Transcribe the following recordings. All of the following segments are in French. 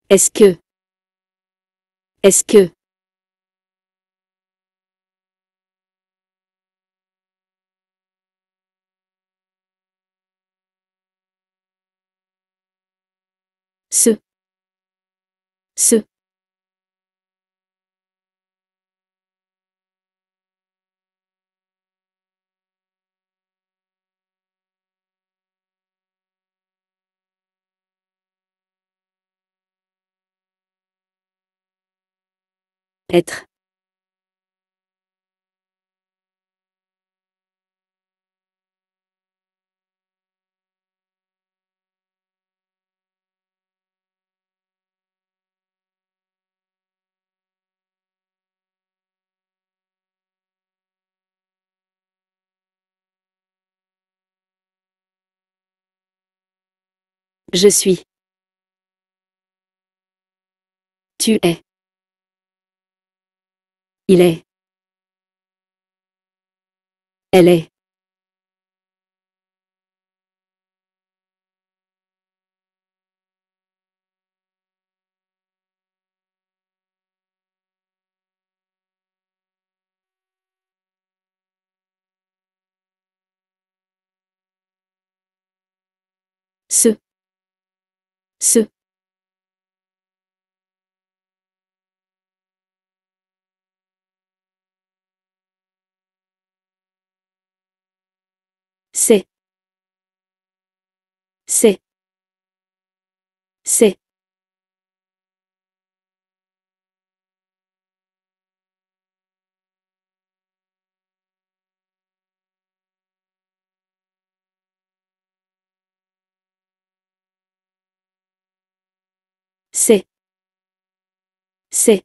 Est-ce que. Est-ce que. Ce. Ce. Être. Je suis. Tu es. Il est. Elle est. Ce. Ce. C'est. C'est. C'est. C'est. C'est.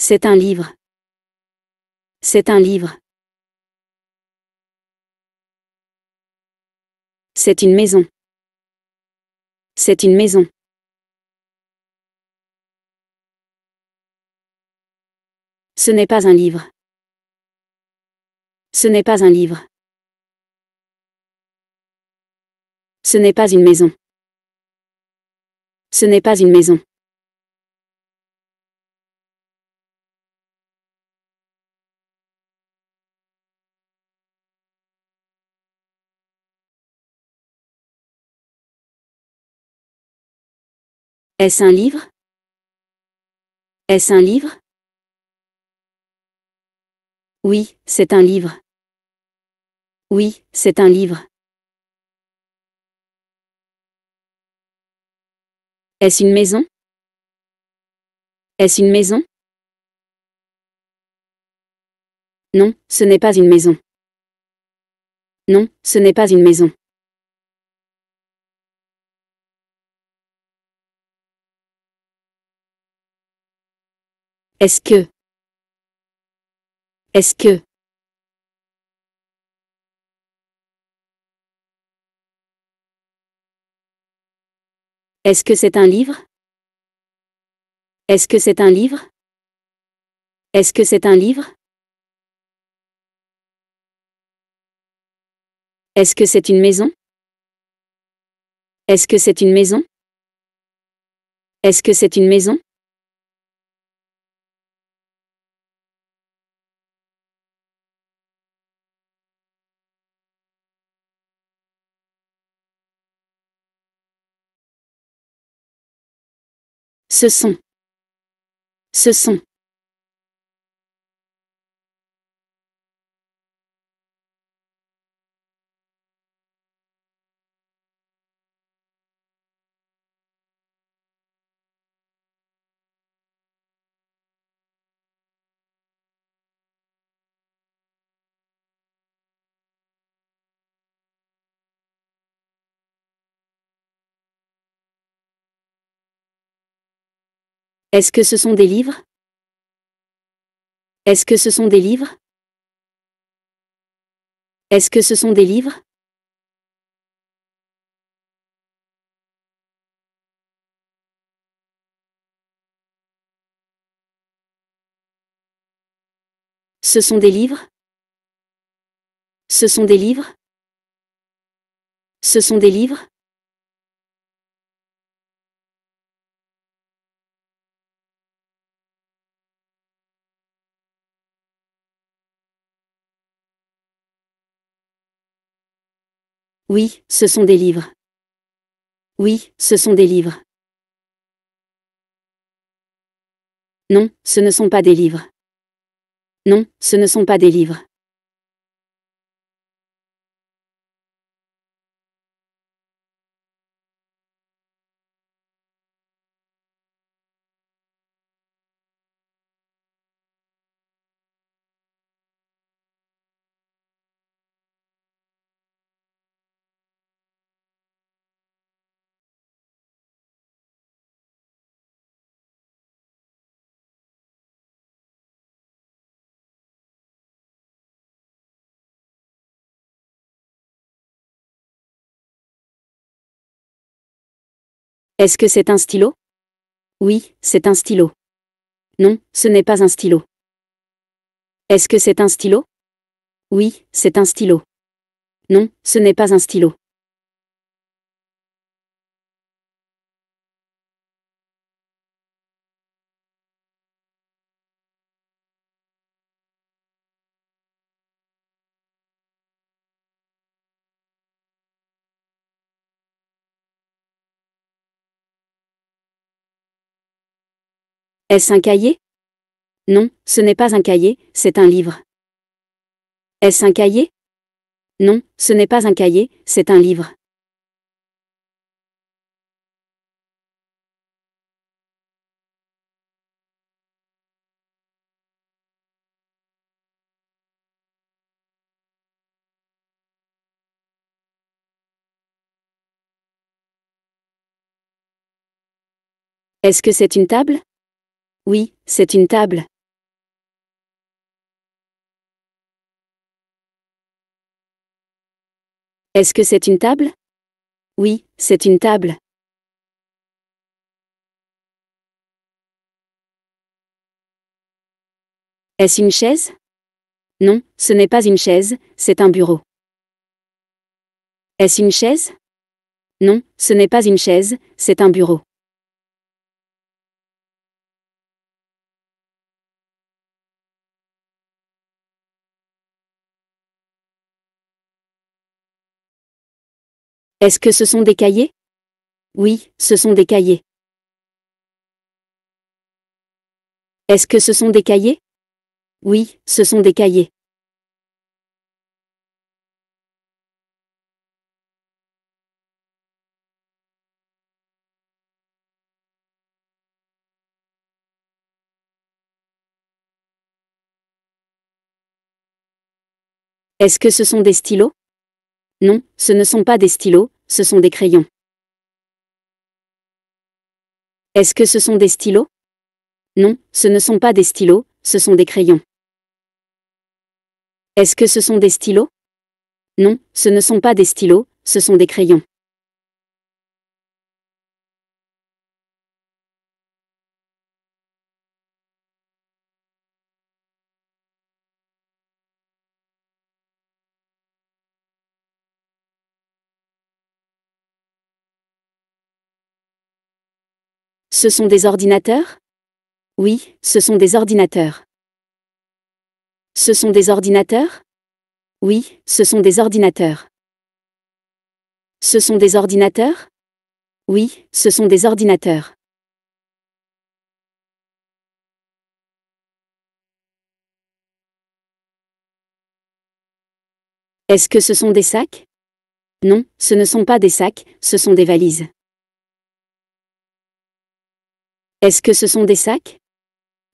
C'est un livre. C'est un livre. C'est une maison. C'est une maison. Ce n'est pas un livre. Ce n'est pas un livre. Ce n'est pas une maison. Ce n'est pas une maison. Est-ce un livre? Est-ce un livre? Oui, c'est un livre. Oui, c'est un livre. Est-ce une maison? Est-ce une maison? Non, ce n'est pas une maison. Non, ce n'est pas une maison. Est-ce que. Est-ce que. Est-ce que c'est un livre? Est-ce que c'est un livre? Est-ce que c'est un livre? Est-ce que c'est une maison? Est-ce que c'est une maison? Est-ce que c'est une maison? Ce sont. Ce sont. Est-ce que ce sont des livres? Est-ce que ce sont des livres? Est-ce que ce sont des livres? Ce sont des livres? Ce sont des livres? Ce sont des livres? Oui, ce sont des livres. Oui, ce sont des livres. Non, ce ne sont pas des livres. Non, ce ne sont pas des livres. Est-ce que c'est un stylo? Oui, c'est un stylo. Non, ce n'est pas un stylo. Est-ce que c'est un stylo? Oui, c'est un stylo. Non, ce n'est pas un stylo. Est-ce un cahier? Non, ce n'est pas un cahier, c'est un livre. Est-ce un cahier? Non, ce n'est pas un cahier, c'est un livre. Est-ce que c'est une table? Oui, c'est une table. Est-ce que c'est une table? Oui, c'est une table. Est-ce une chaise? Non, ce n'est pas une chaise, c'est un bureau. Est-ce une chaise? Non, ce n'est pas une chaise, c'est un bureau. Est-ce que ce sont des cahiers? Oui, ce sont des cahiers. Est-ce que ce sont des cahiers? Oui, ce sont des cahiers. Est-ce que ce sont des stylos? Non, ce ne sont pas des stylos, ce sont des crayons. Est-ce que ce sont des stylos? Non, ce ne sont pas des stylos, ce sont des crayons. Est-ce que ce sont des stylos? Non, ce ne sont pas des stylos, ce sont des crayons. Ce sont des ordinateurs? Oui, ce sont des ordinateurs. Ce sont des ordinateurs? Oui, ce sont des ordinateurs. Ce sont des ordinateurs? Oui, ce sont des ordinateurs. Est-ce que ce sont des sacs? Non, ce ne sont pas des sacs, ce sont des valises. Est-ce que ce sont des sacs?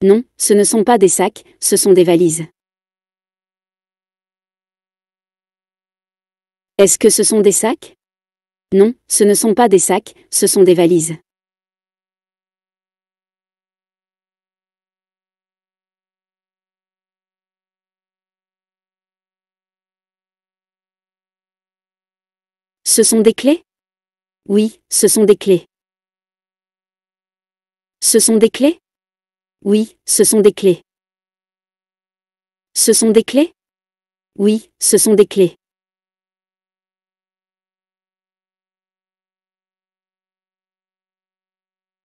Non, ce ne sont pas des sacs, ce sont des valises. Est-ce que ce sont des sacs? Non, ce ne sont pas des sacs, ce sont des valises. Ce sont des clés? Oui, ce sont des clés. Ce sont des clés? Oui, ce sont des clés. Ce sont des clés? Oui, ce sont des clés.